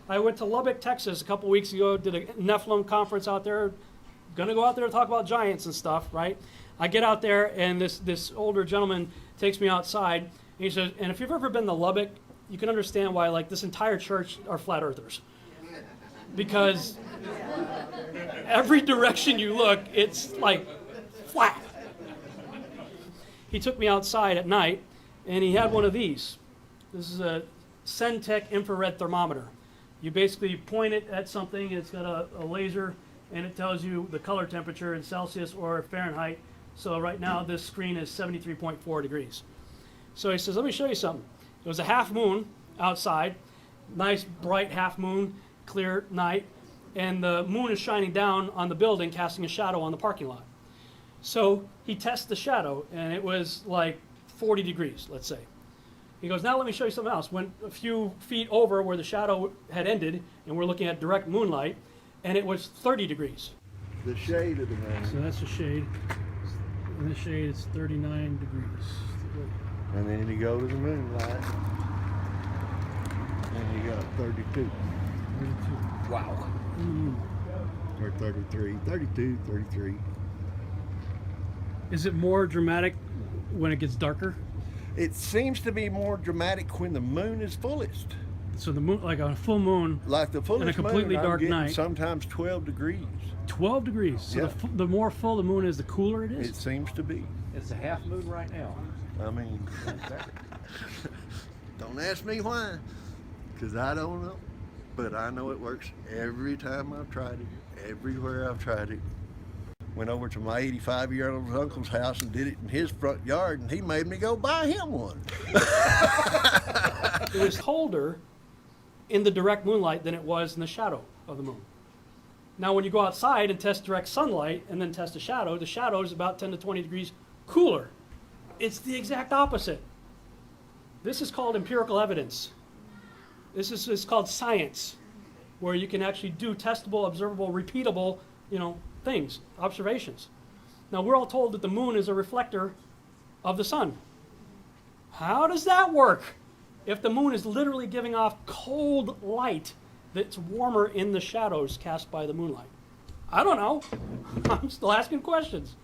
I went to Lubbock, Texas a couple weeks ago, did a Nephilim conference out there. Gonna go out there to talk about giants and stuff, right? I get out there, and this older gentleman takes me outside, and he says, and if you've ever been to Lubbock, you can understand why, like, this entire church are flat earthers. Because every direction you look, it's like flat. He took me outside at night, and he had one of these. This is a Centec infrared thermometer. You basically point it at something, it's got a laser, and it tells you the color temperature in Celsius or Fahrenheit. So right now, this screen is 73.4 degrees. So he says, let me show you something. It was a half moon outside, nice bright half moon, clear night, and the moon is shining down on the building, casting a shadow on the parking lot. So he tests the shadow, and it was like 40 degrees, let's say. He goes, now let me show you something else. Went a few feet over where the shadow had ended, and we're looking at direct moonlight, and it was 30 degrees. The shade of the moon. So that's the shade. In the shade, it's 39 degrees. And then you go to the moonlight, and you got 32. 32. Wow. Or 33, 32, 33. Is it more dramatic when it gets darker? It seems to be more dramatic when the moon is fullest. So the moon, like a full moon, Like the fullest and a completely moon, dark I'm getting night. Sometimes 12 degrees. 12 degrees. So Yeah. the more full the moon is, the cooler it is? It seems to be. It's a half moon right now. I mean, don't ask me why, because I don't know. But I know it works every time I've tried it, everywhere I've tried it. Went over to my 85-year-old uncle's house and did it in his front yard, and he made me go buy him one. It was colder in the direct moonlight than it was in the shadow of the moon. Now, when you go outside and test direct sunlight and then test the shadow is about 10 to 20 degrees cooler. It's the exact opposite. This is called empirical evidence. This is called science, where you can actually do testable, observable, repeatable, things, observations. Now, we're all told that the moon is a reflector of the sun. How does that work if the moon is literally giving off cold light that's warmer in the shadows cast by the moonlight? I don't know. I'm still asking questions.